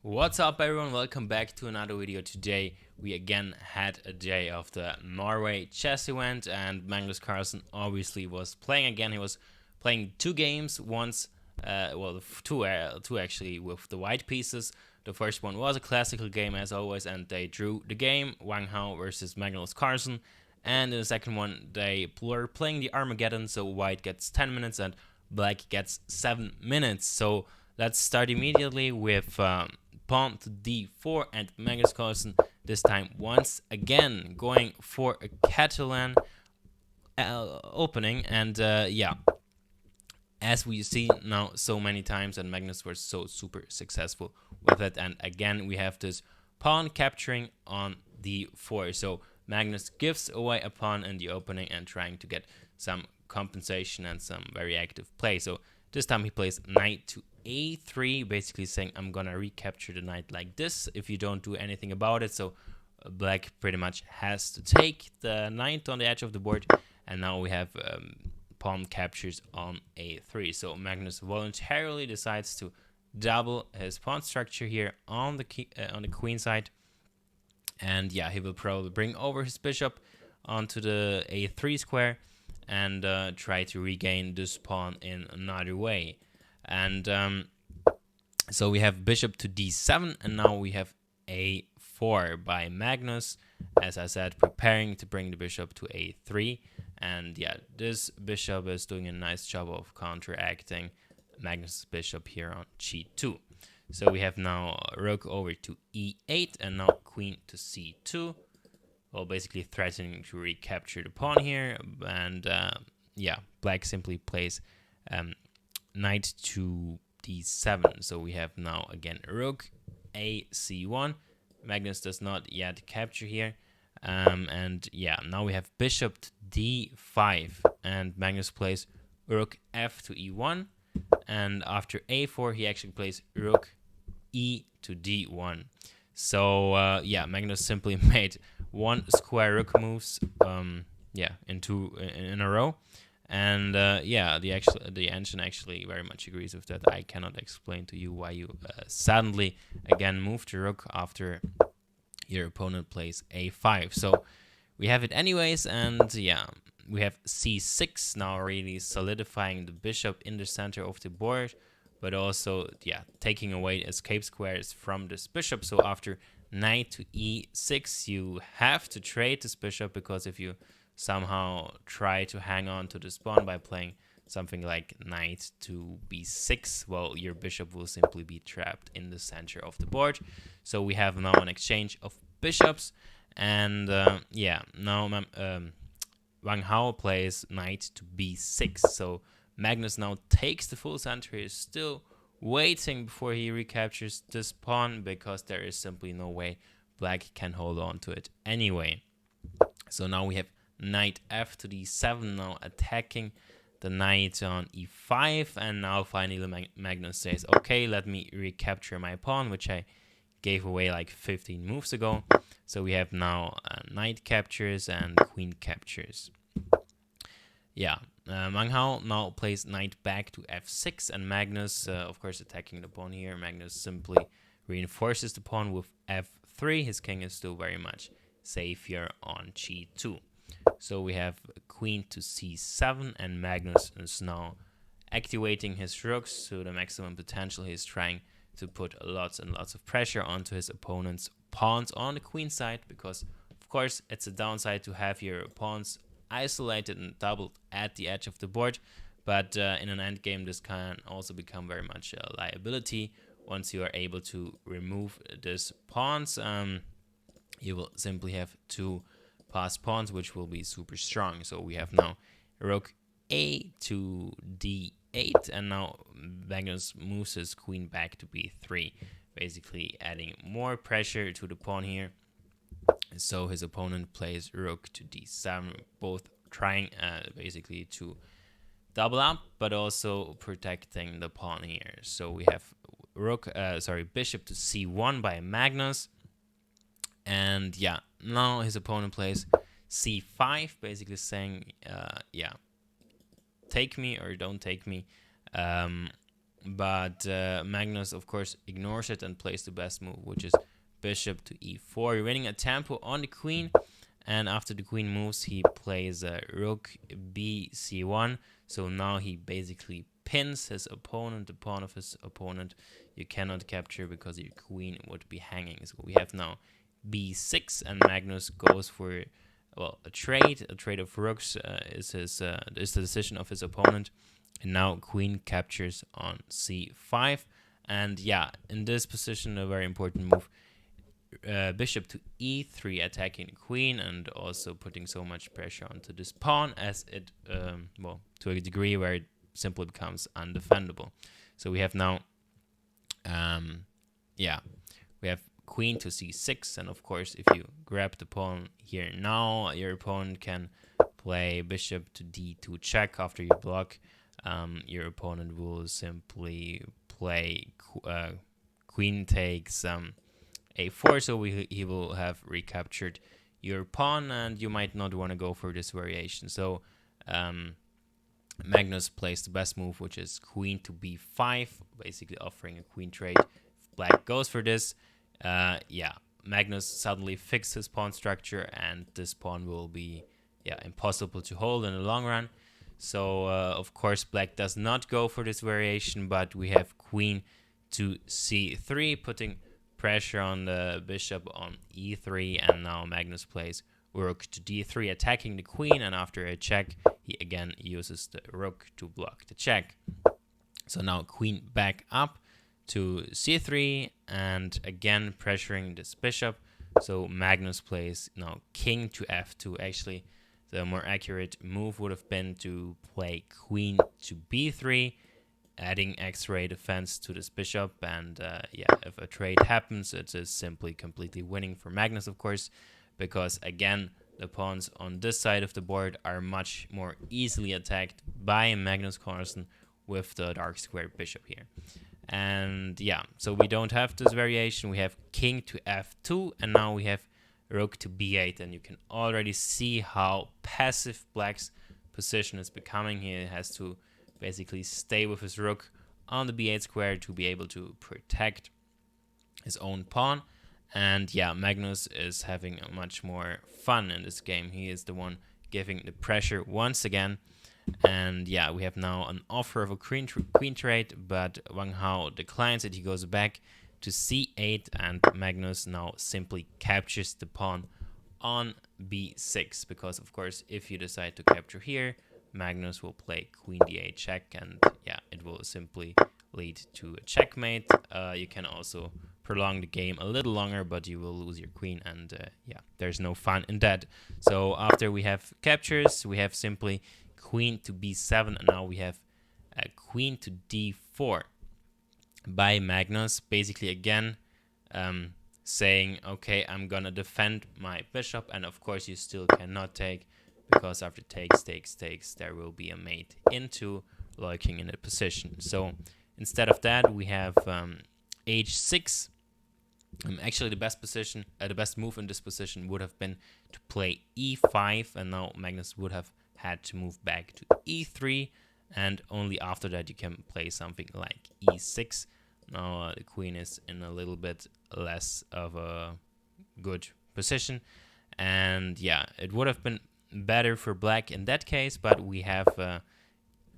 What's up everyone, welcome back to another video. Today we again had a day of the Norway Chess event and Magnus Carlsen obviously was playing again. He was playing two games, two actually with the white pieces. The first one was a classical game as always and they drew the game, Hao versus Magnus Carlsen. And in the second one they were playing the Armageddon, so white gets 10 minutes and black gets 7 minutes. So let's start immediately with pawn to d4 and Magnus Carlsen this time once again going for a Catalan opening, and as we see now so many times, and Magnus was so super successful with it. And again we have this pawn capturing on d4, so Magnus gives away a pawn in the opening and trying to get some compensation and some very active play. So this time he plays knight to a3, basically saying I'm gonna recapture the knight like this if you don't do anything about it. So black pretty much has to take the knight on the edge of the board, and now we have pawn captures on a3. So Magnus voluntarily decides to double his pawn structure here on the queen side, and yeah, he will probably bring over his bishop onto the a3 square and try to regain this pawn in another way. And so we have bishop to d7, and now we have a4 by Magnus, as I said, preparing to bring the bishop to a3. And yeah, this bishop is doing a nice job of counteracting Magnus' bishop here on g2. So we have now rook over to e8 and now queen to c2. Well, basically threatening to recapture the pawn here. And yeah, black simply plays knight to d7. So we have now again rook a c1. Magnus does not yet capture here. And yeah, now we have bishop to d5 and Magnus plays rook f to e1, and after a4 he actually plays rook e to d1. So yeah, Magnus simply made one square rook moves in a row. And yeah, the engine actually very much agrees with that. I cannot explain to you why you suddenly again move the rook after your opponent plays a5. So we have it anyways, and yeah, we have c6 now, really solidifying the bishop in the center of the board, but also yeah, taking away escape squares from this bishop. So after knight to e6 you have to trade this bishop, because if you somehow try to hang on to this pawn by playing something like knight to b6, well, your bishop will simply be trapped in the center of the board. So we have now an exchange of bishops, and yeah, now Wang Hao plays knight to b6. So Magnus now takes the full center. He is still waiting before he recaptures this pawn, because there is simply no way black can hold on to it anyway. So now we have knight f to d7, now attacking the knight on e5, and now finally Magnus says, okay, let me recapture my pawn, which I gave away like 15 moves ago. So we have now knight captures and queen captures. Yeah, Wang Hao now plays knight back to f6, and Magnus, of course, attacking the pawn here. Magnus simply reinforces the pawn with f3. His king is still very much safe here on g2. So we have queen to c7, and Magnus is now activating his rooks to the maximum potential. He's trying to put lots and lots of pressure onto his opponent's pawns on the queen side, because of course it's a downside to have your pawns isolated and doubled at the edge of the board, but in an endgame this can also become very much a liability. Once you are able to remove these pawns, you will simply have two passed pawns, which will be super strong. So we have now rook a to d8, and now Magnus moves his queen back to b3, basically adding more pressure to the pawn here. So his opponent plays rook to d7, both trying basically to double up, but also protecting the pawn here. So we have bishop to c1 by Magnus, and yeah, now his opponent plays c5, basically saying, yeah, take me or don't take me. but Magnus, of course, ignores it and plays the best move, which is bishop to e4, winning a tempo on the queen. And after the queen moves, he plays rook b c1. So now he basically pins his opponent, the pawn of his opponent. You cannot capture because your queen would be hanging. So we have now b6, and Magnus goes for, well, a trade. A trade of rooks is the decision of his opponent. And now queen captures on c5. And yeah, in this position, a very important move. Bishop to e3, attacking the queen and also putting so much pressure onto this pawn as it, well, to a degree where it simply becomes undefendable. So we have now, yeah, we have queen to c6, and of course, if you grab the pawn here now, your opponent can play bishop to d2 check after you block. Your opponent will simply play queen takes a4, so he will have recaptured your pawn, and you might not want to go for this variation. So Magnus plays the best move, which is queen to b5, basically offering a queen trade. If black goes for this, yeah, Magnus suddenly fixes his pawn structure, and this pawn will be, yeah, impossible to hold in the long run. So of course black does not go for this variation, but we have queen to c3, putting pressure on the bishop on e3, and now Magnus plays rook to d3, attacking the queen, and after a check, he again uses the rook to block the check. So now queen back up to c3, and again pressuring this bishop. So Magnus plays now king to f2. Actually, the more accurate move would have been to play queen to b3, adding X-ray defense to this bishop, and yeah, if a trade happens, it is simply completely winning for Magnus, of course, because again, the pawns on this side of the board are much more easily attacked by Magnus Carlsen with the dark square bishop here. And yeah, so we don't have this variation. We have king to f2, and now we have rook to b8, and you can already see how passive black's position is becoming. He has to basically stay with his rook on the b8 square to be able to protect his own pawn. And yeah, Magnus is having much more fun in this game. He is the one giving the pressure once again. And yeah, we have now an offer of a queen trade, but Wang Hao declines it. He goes back to c8, and Magnus now simply captures the pawn on b6, because of course, if you decide to capture here, Magnus will play queen d8 check, and yeah, it will simply lead to a checkmate. You can also prolong the game a little longer, but you will lose your queen, and yeah, there's no fun in that. So after we have captures, we have simply queen to b7, and now we have queen to d4 by Magnus, basically again saying, okay, I'm gonna defend my bishop, and of course you still cannot take, because after takes, there will be a mate into lurking in a position. So instead of that, we have h6. Actually, the best position, the best move in this position would have been to play e5, and now Magnus would have had to move back to e3, and only after that you can play something like e6. Now the queen is in a little bit less of a good position, and yeah, it would have been better for black in that case, but we have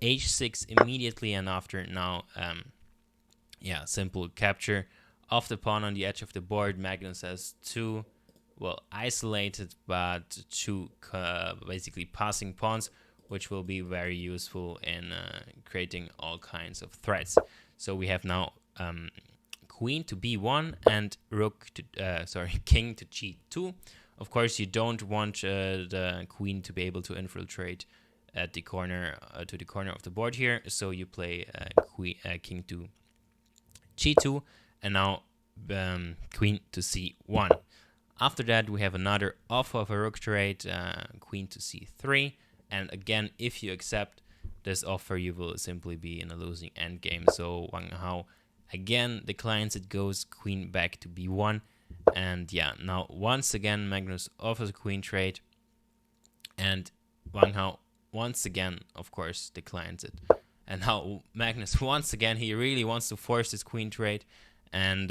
h6 immediately, and after now, yeah, simple capture of the pawn on the edge of the board. Magnus has two, well, isolated but two basically passing pawns, which will be very useful in creating all kinds of threats. So we have now queen to b1 and rook to king to g2. Of course, you don't want the queen to be able to infiltrate at the corner to the corner of the board here, so you play king to g2, and now queen to c1. After that, we have another offer of a rook trade, queen to c3, and again, if you accept this offer, you will simply be in a losing endgame. So Wang Hao again declines it, goes queen back to b1, and yeah, now once again Magnus offers a queen trade, and Wang Hao once again, of course, declines it. And now Magnus, once again, he really wants to force his queen trade. And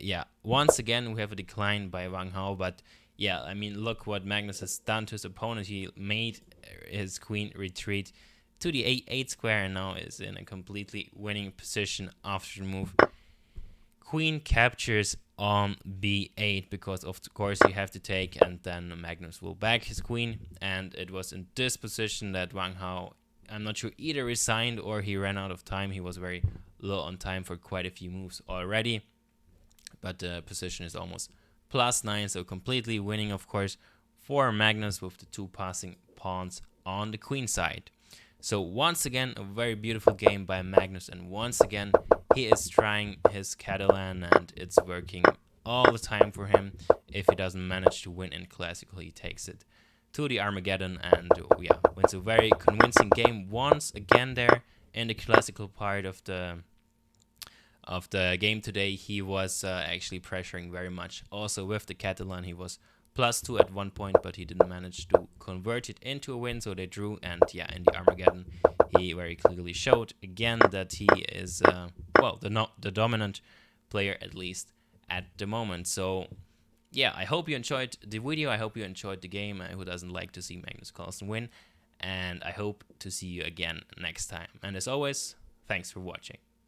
yeah, once again, we have a decline by Wang Hao. But yeah, I mean, look what Magnus has done to his opponent. He made his queen retreat to the A8 square and now is in a completely winning position after the move. Queen captures on B8 because of course you have to take, and then Magnus will back his queen. And it was in this position that Wang Hao, I'm not sure, either resigned or he ran out of time. He was very low on time for quite a few moves already, but the position is almost +9, so completely winning, of course, for Magnus with the 2 passing pawns on the queen side. So once again, a very beautiful game by Magnus, and once again, he is trying his Catalan, and it's working all the time for him. If he doesn't manage to win in Classical, he takes it to the Armageddon, and yeah, wins a very convincing game once again there in the Classical part of the game today. He was actually pressuring very much. Also with the Catalan, he was +2 at one point, but he didn't manage to convert it into a win, so they drew. And yeah, in the Armageddon, he very clearly showed again that he is, well, the dominant player, at least at the moment. So yeah, I hope you enjoyed the video. I hope you enjoyed the game. Who doesn't like to see Magnus Carlsen win? And I hope to see you again next time. And as always, thanks for watching.